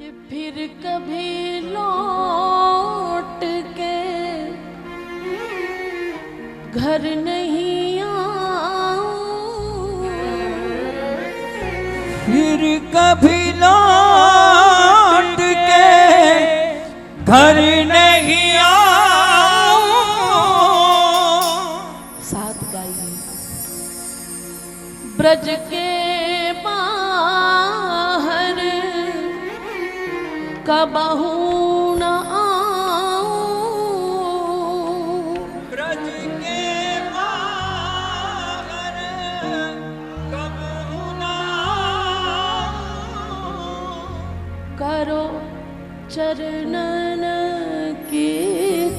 कि फिर कभी लौट के घर नहीं आऊं, फिर कभी लौट के घर नहीं आऊं। साथ गाइए। ब्रज के बाहर कबहू न आऊं, ब्रज के बाहर कबहू न आऊं। करो चरणन की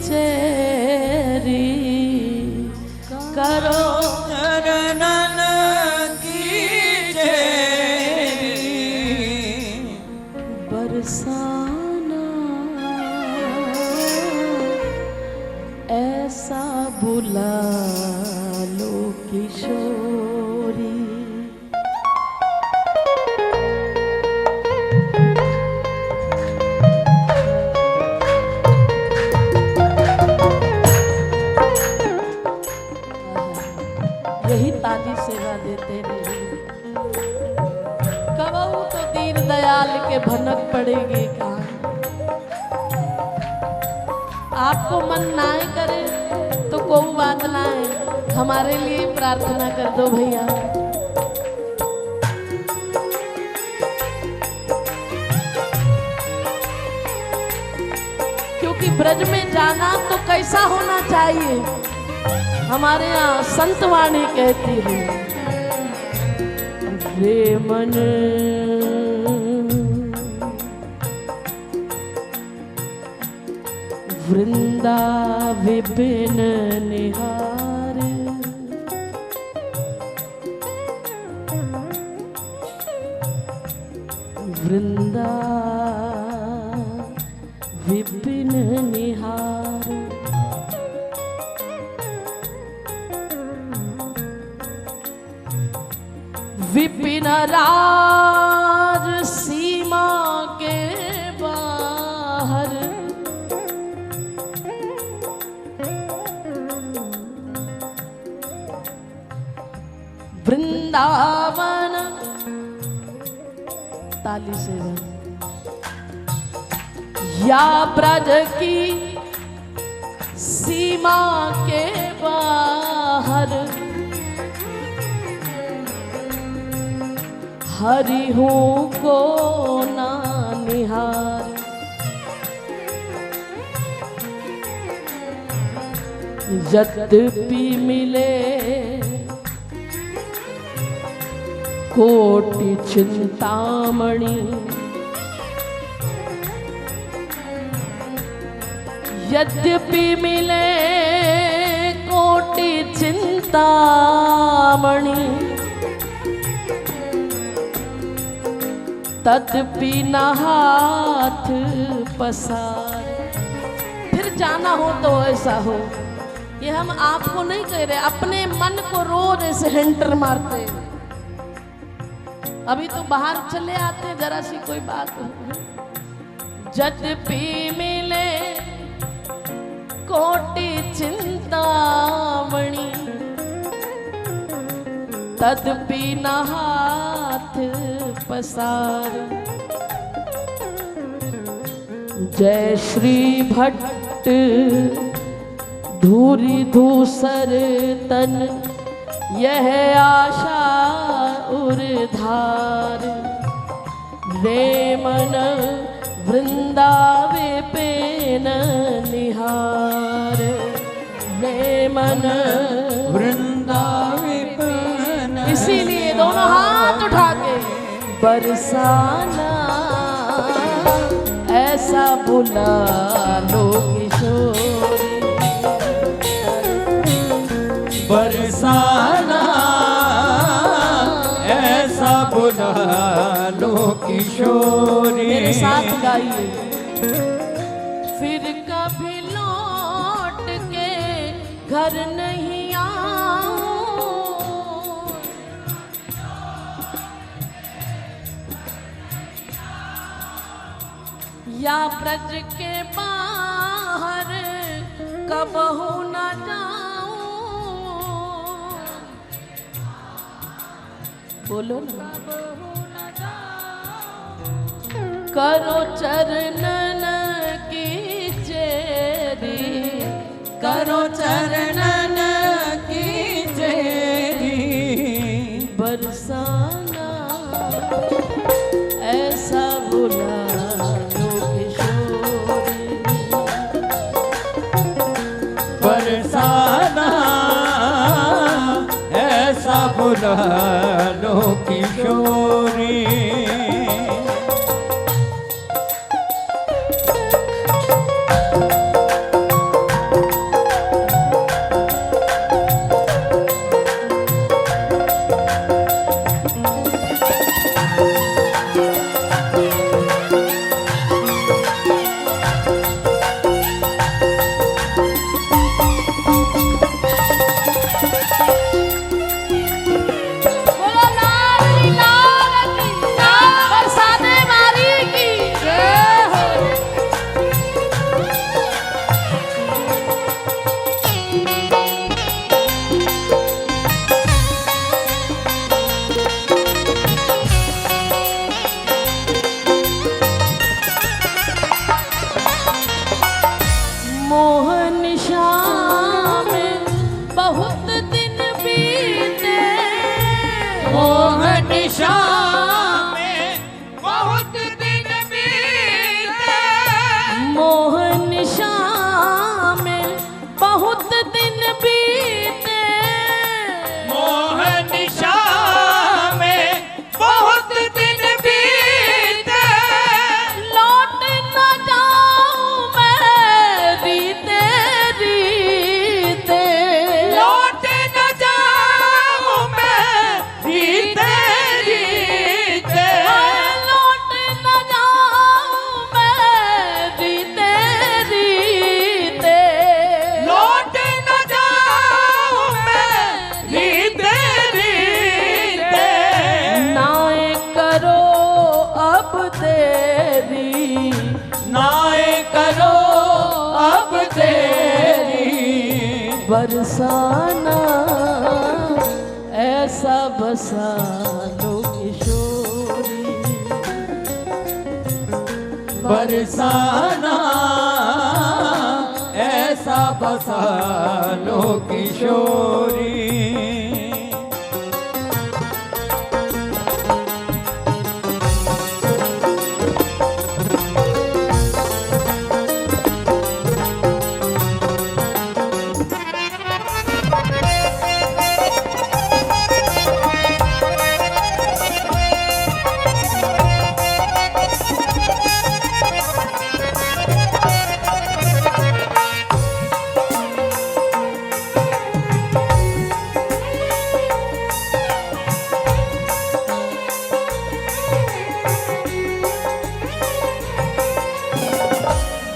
चेरी, करो चरणन की चेरी। बरसाना ऐसा बुला लो किशोरी। यही ताली सेवा देते रहे। कबहू तो दीन दयाल के भनक पड़ेगी कहाँ। आपको मन ना करे तो कोई बात ना है, हमारे लिए प्रार्थना कर दो भैया। क्योंकि ब्रज में जाना तो कैसा होना चाहिए, हमारे यहाँ संत वाणी कहती है, रे मन वृंदा विपिन निहार, वृंदा विपिन निहार। विपिन राज सीमा के बाहर, वृंदावन ताली से या ब्रज की सीमा के बाहर, हरि हूँ को ना निहार। यद्यपि मिले कोटि चिंतामणि, यद्यपि मिले कोटि चिंतामणि, तदपि न हाथ पसार। फिर जाना हो तो ऐसा हो, ये हम आपको नहीं कह रहे, अपने मन को रोज ऐसे हेंटर मारते। अभी तो बाहर चले आते हैं, जरा सी कोई बात हो। यद्यपि मिले कोटि चिंतामणि, तदपि न हाथ पसार। जय श्री भट्ट धूरी धूसर तन, यह आशा उर्धार। रे मन वृंदावे पेन निहार, रे मन वृंदावे पेन। इसीलिए दोनों हाथ उठा के बरसाना ऐसा बुला लो किशोरी। बरसाना ऐसा बुला लो किशोरी। मेरे साथ गाइए। फिर कभी लौट के घर नहीं आऊं, या ब्रज के बाहर कबहू न जाऊं। बोलो ना। करो चरणन की चेरी, करो चरणन की चेरी, बरसाना ऐसा बुला लो किशोरी। बरसाना ऐसा बुला लो किशोरी। बोलो लाल की बरसाने वाली की जय हो। मोहन शाम बहुत दिन बीते। मोहन शाम बहुत दिन बीते। मोहन शाम बहुत दिन बीते। मोहन शाम बहुत दिन बीते। लौट न जाऊं मैं रीते रीते। लौट न जाऊं मैं रीते रीते। लौट न जाऊं मैं रीते रीते। लौट न जाऊं मैं रीते रीते। नाए करो अब तेरी, नाए करो अब तेरी, बरसाना ऐसा बसा लो किशोरी। बरसाना ऐसा बसा लो किशोरी।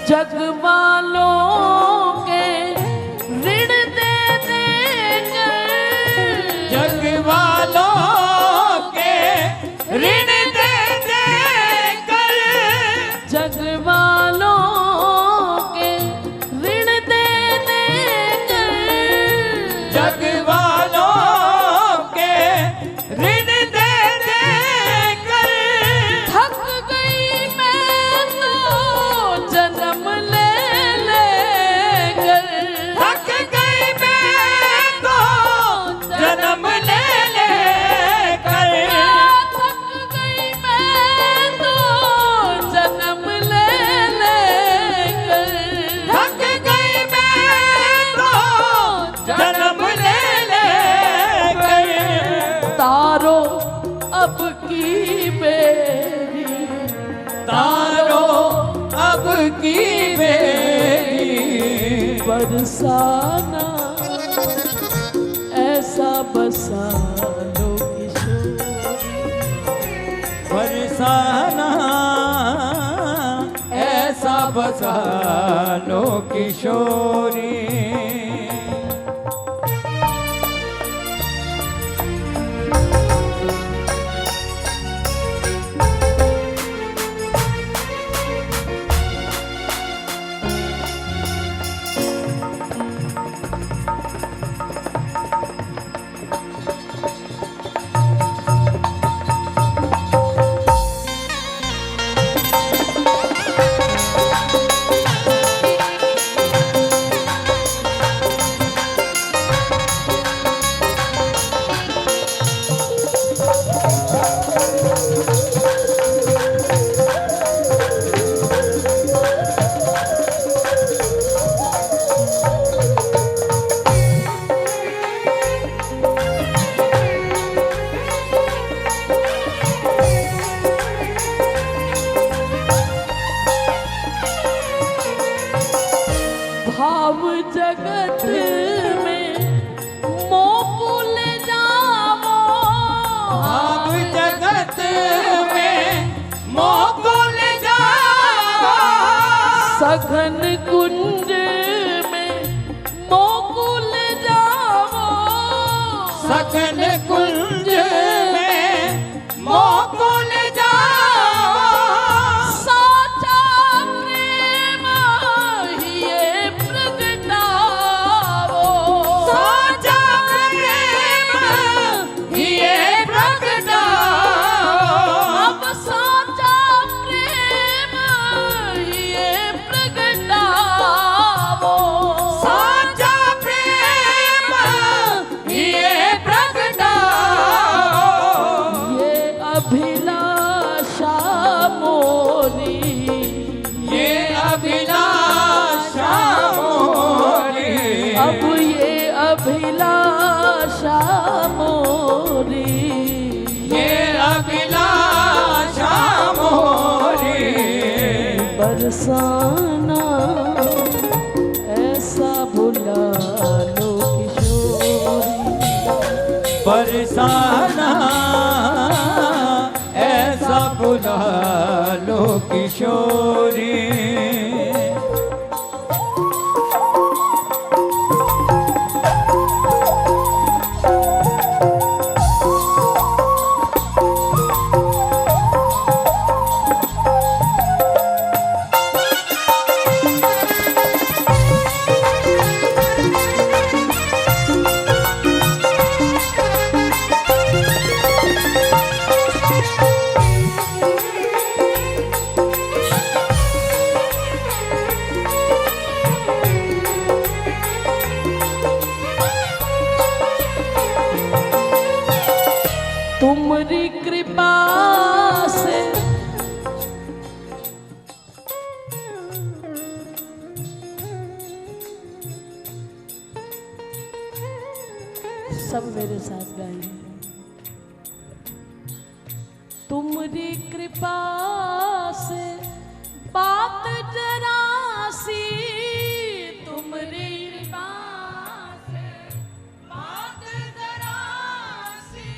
जग वालों के ऋण दे देकर। जग वालों के ऋण दे देकर। जग वालों के ऋण दे देकर। जग वालों के ऋण दे देकर। थक गई मैं तो जन्म ले लेकर। थक गई मैं तो जन्म ले लेकर। थक गई मैं तो जन्म ले लेकर। थक गई मैं तो जन्म ले लेकर। तारो अब की बेरी, तारो अब की बेरी, बरसाना ऐसा बसा लो किशोरी। बरसाना ऐसा बसा लो किशोरी। सघन कुंज में मोकुल जाओ, सघन कुंज में मोकुल जाओ, साचा प्रेम ये प्रगटाओ, साचा प्रेम ये प्रगटाओ, अब साचा प्रेम ये प्रगटाओ, साचा प्रेम ये प्रगटाओ, ये अभिलाषा मोरी, ये अभिलाषा मोरी, अब ये अभिलाषा मोरी, ये अभिलाषा मोरी, बरसाना ऐसा बुला लो किशोरी, बरसाना ऐसा बुला लो किशोरी। तुमरी कृपा से सब मेरे साथ गाइए। तुमरी कृपा से बात जरा सी, तुमरी कृपा से बात जरा सी,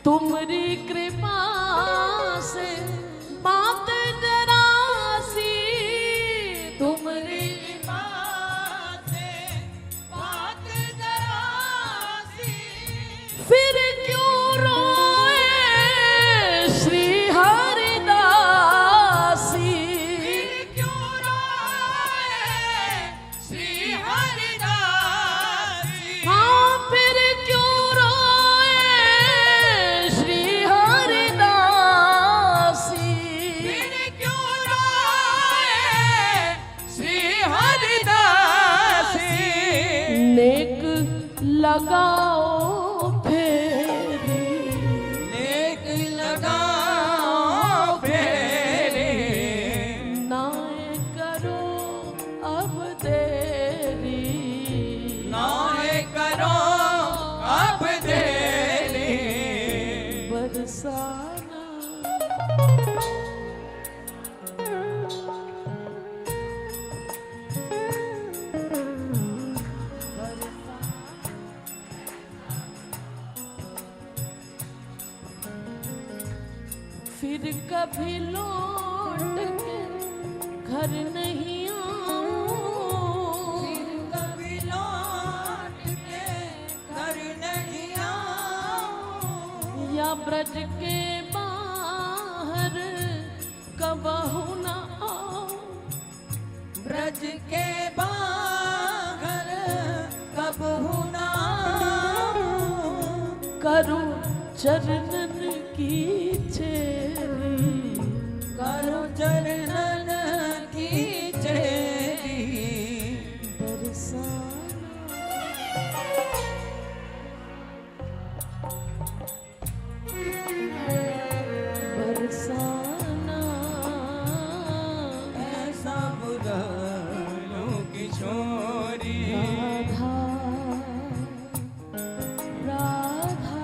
तुमरी कृपा से बात जरा सी, तुमरी कृपा से बात जरा सी, फिर क्यों रोए श्री हरिदासी, फिर क्यों रोए श्री हरिदासी, हाँ फिर क्यों रोए श्री हरिदासी, फिर क्यों रोए श्री हरिदासी, नेक लगाओ फेरी, नेक लगाओ फेरी, नाए करो अब देरी, नाए करो अब देरी, बरसाना फिर कभी लौट के घर नहीं आऊं, फिर कभी लौट के घर नहीं आऊं, या ब्रज के बाहर कबहू न आऊं, ब्रज के बाहर कब हुना करूं चरणन की चेरी, करो चरणन की चेरी, बरसाना ऐसा बुला लो किशोरी, राधा राधा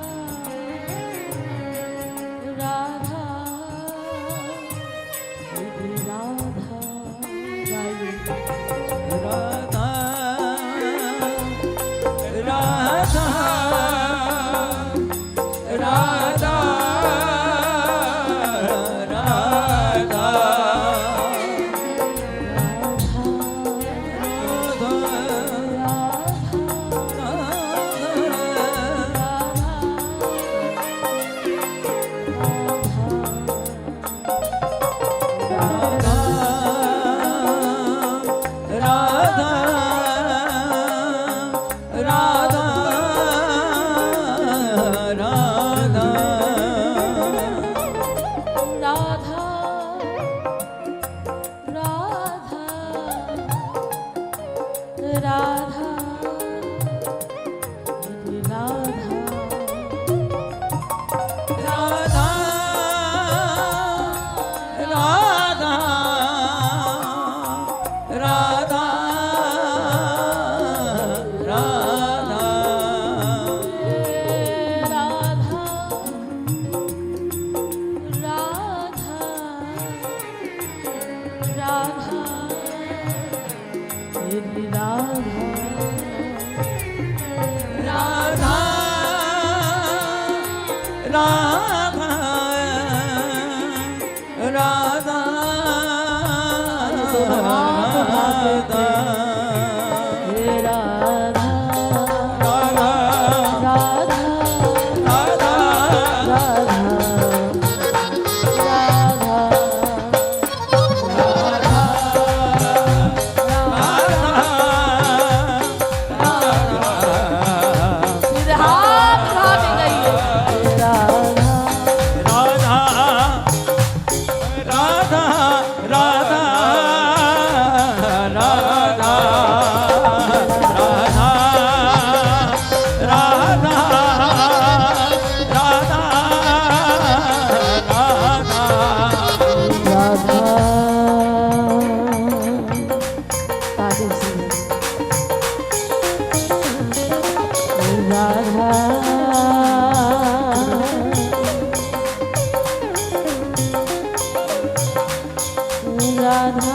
राधा राधा राधा राधा राधा राधा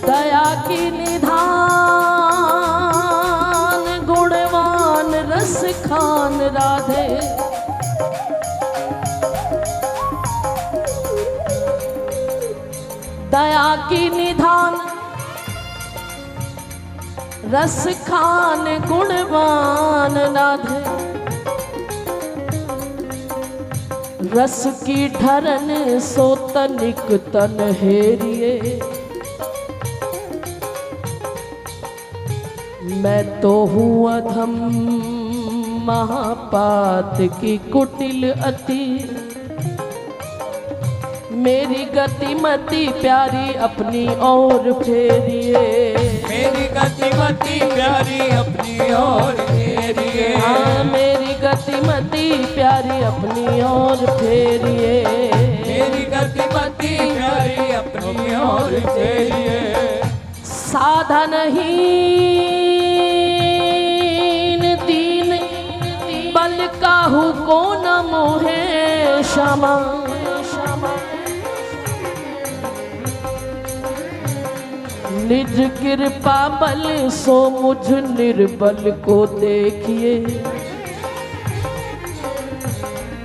दया की निधान गुणवान रस खान राधे दया की निधान रस खान गुणवान राधे रस की ढरन सो तनिक तन हेरिए मैं तो हूँ अधम महापात की कुटिल अति मेरी गतिमति प्यारी अपनी ओर फेरिए मेरी गतिमति प्यारी अपनी ओर फेरिए हाँ मेरी गतिमति प्यारी अपनी ओर फेरिए मेरी गतिमति प्यारी अपनी ओर फेरिए साधनहीन दीन बल काहू को न मोहे क्षमा निज कृपा बल सो मुझ निर्बल को देखिए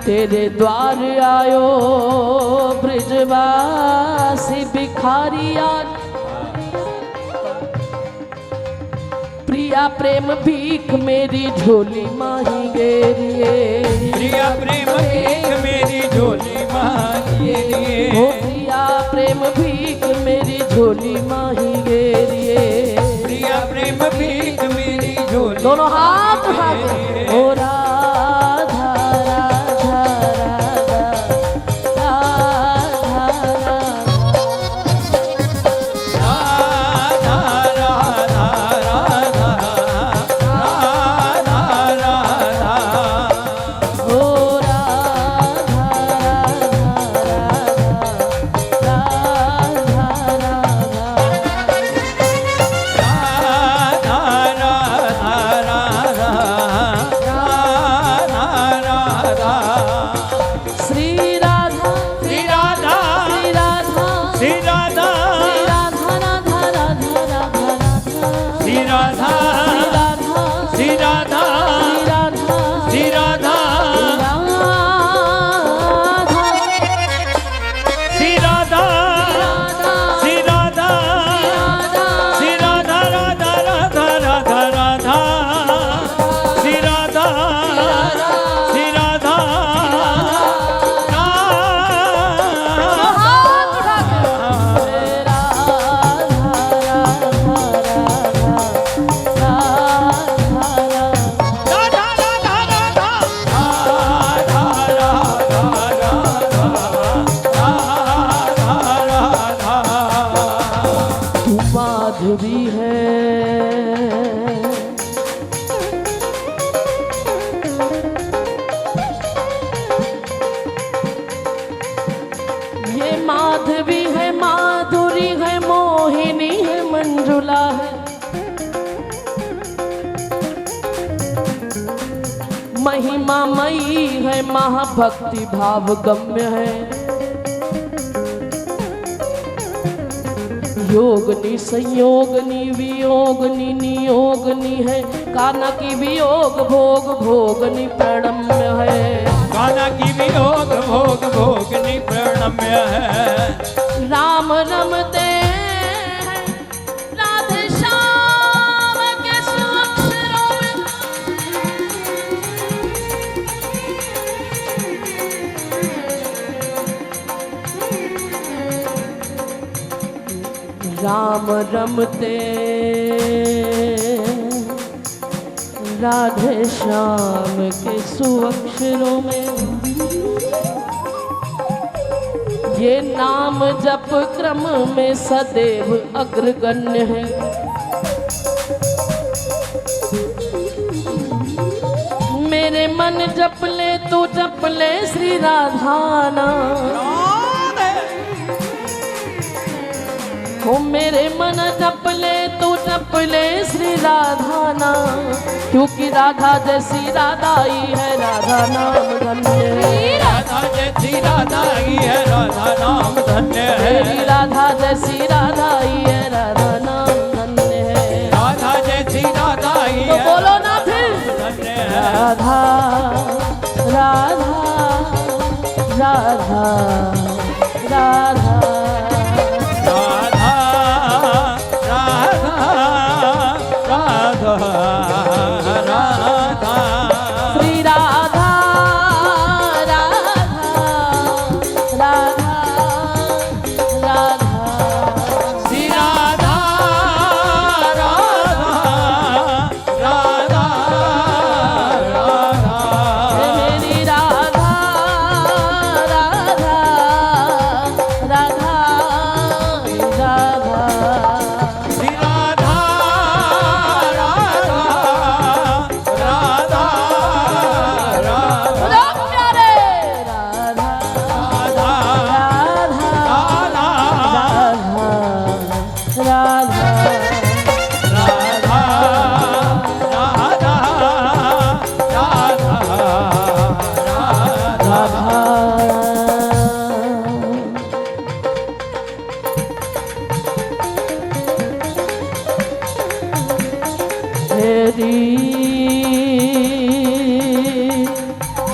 तेरे द्वार आयो ब्रजवासी भिखारी आज प्रिया प्रेम भीख मेरी झोली माही गेरिए प्रिया प्रेम भीख मेरी झोली माही ओ प्रिया प्रेम भीख मेरी झोली माही गेरिए प्रिया प्रेम भीख मेरी झोली दोनों हाथ उठा के ओ राधा राधा राधा है। ये माधवी है, माधुरी है, मोहिनी है, मंजुला है, महिमा मई है, महाभक्ति भाव गम्य है। योगनी संयोगनी वियोगनी नियोगनी है, काना की वियोग भोग भोगनी प्रणम्य है। काना की वियोग भोग भोगनी प्रणम्य है। राम रमते हैं राधे श्याम के सुअक्षरों में, राम रमते राधे श्याम के सुअक्षरों में। ये नाम जप क्रम में सदैव अग्रगण्य है। मेरे मन जप ले तू जप ले श्री राधा नाम, हो मेरे मन जप ले तू जप ले श्री राधा नाम, क्योंकि राधा जैसी राधा ही है, राधा नाम धन्य है। राधा जैसी राधा ही है, राधा नाम धन्य है। मेरी राधा जैसी राधा ही है, राधा नाम धन्य है। राधा जैसी राधा ही तो है, बोलो ना फिर, धन्य है। राधा राधा राधा राधा श्री राधा राधा राधा राधा श्री राधा राधा राधा राधा। मेरी राधा राधा राधा राधा श्री राधा राधा राधा राधा। बोलो प्यारे राधा राधा राधा राधा राधा तेरी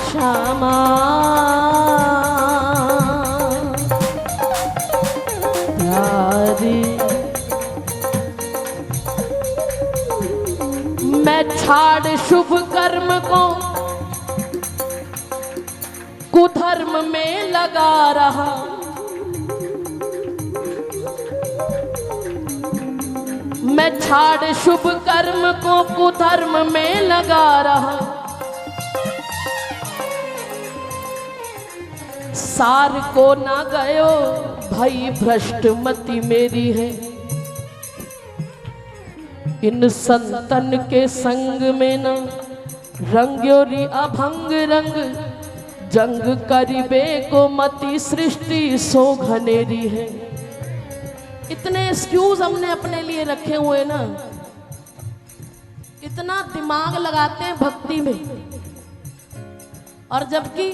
श्यामा प्यारी, मैं छाड़ शुभ कर्म को कुधर्म में लगा रहा, मैं छाड़ शुभ कर्म को कुधर्म में लगा रहा, सार को ना गयो भई भ्रष्ट मति मेरी है। इन संतन के संग में न रंग्योरी अभंग रंग, जंग करिबे को मति सृष्टि सो घनेरी है। इतने एक्सक्यूज हमने अपने लिए रखे हुए ना, इतना दिमाग लगाते हैं भक्ति में, और जबकि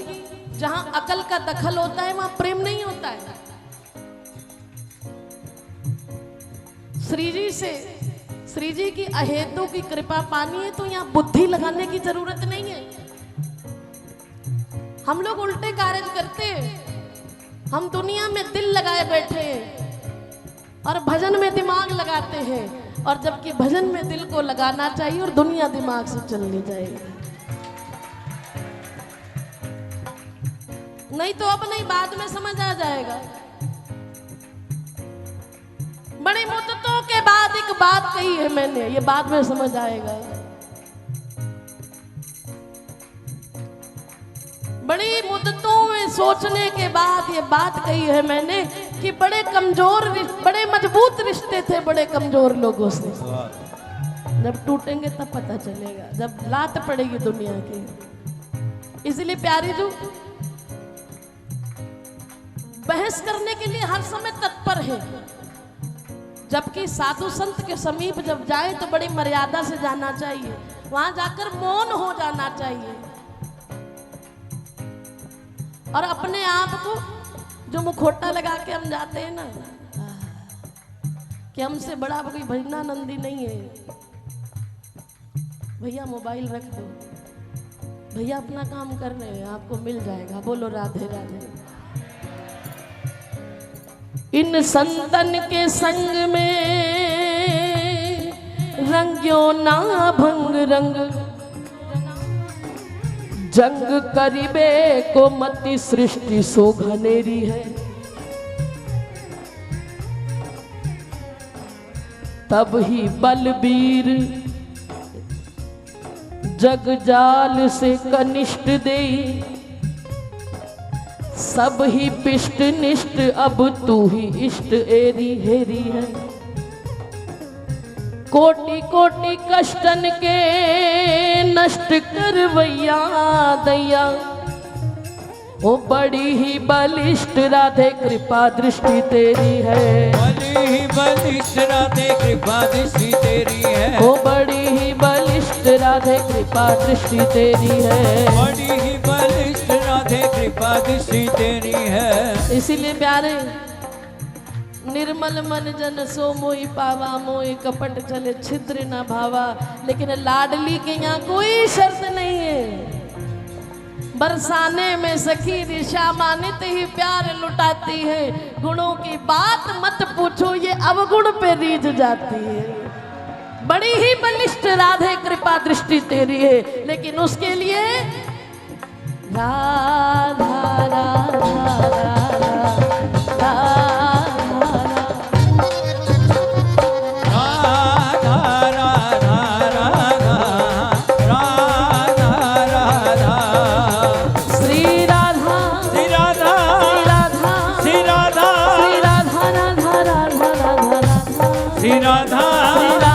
जहां अकल का दखल होता है वहां प्रेम नहीं होता है। श्री जी की अहेतु की कृपा पानी है तो यहाँ बुद्धि लगाने की जरूरत नहीं है। हम लोग उल्टे कार्य करते हैं, हम दुनिया में दिल लगाए बैठे हैं और भजन में दिमाग लगाते हैं, और जबकि भजन में दिल को लगाना चाहिए और दुनिया दिमाग से चलनी चाहिए। नहीं तो अब नहीं, बाद में समझ आ जाएगा। बड़ी मुद्दतों के बाद एक बात कही है मैंने, ये बाद में समझ आएगा। बड़ी मुद्दतों में सोचने के बाद ये बात कही है मैंने कि बड़े कमजोर बड़े मजबूत रिश्ते थे बड़े कमजोर लोगों से। जब टूटेंगे तब पता चलेगा, जब लात पड़ेगी दुनिया की। इसलिए प्यारी जो बहस करने के लिए हर समय तत्पर है, जबकि साधु संत के समीप जब जाए तो बड़ी मर्यादा से जाना चाहिए, वहां जाकर मौन हो जाना चाहिए और अपने आप को जो मुखौटा लगा के हम जाते हैं ना कि हमसे बड़ा कोई भजनानंदी नहीं है, भैया मोबाइल रख दो, भैया अपना काम कर रहे हैं, आपको मिल जाएगा। बोलो राधे राधे। इन संतन के संग में रंग्यो ना भंग रंग, जंग करीबे को मति सृष्टि सो घनेरी है। तब ही बलबीर जग जाल से कनिष्ठ देई, सब ही पिष्ट निष्ठ अब तू ही इष्ट एरी हेरी है। कोटि कोटि कष्टन के नष्ट करवैया दैया, ओ बड़ी ही बलिष्ठ राधे कृपा दृष्टि तेरी है। बड़ी ही बलिष्ठ राधे कृपा दृष्टि तेरी है। ओ बड़ी ही बलिष्ठ राधे कृपा दृष्टि तेरी है। बड़ी ही बलिष्ठ राधे कृपा दृष्टि तेरी है। इसीलिए प्यारे, निर्मल मन जन सो मोहि पावा, मोहि कपट चले छिद्र न भावा। लेकिन लाडली के यहाँ कोई शर्त नहीं है। बरसाने में सखी दिशा मानित ही प्यार लुटाती है। गुणों की बात मत पूछो, ये अवगुण पे रीझ जाती है। बड़ी ही बलिष्ठ राधे कृपा दृष्टि तेरी है, लेकिन उसके लिए राधा राधा राधा श्री राधा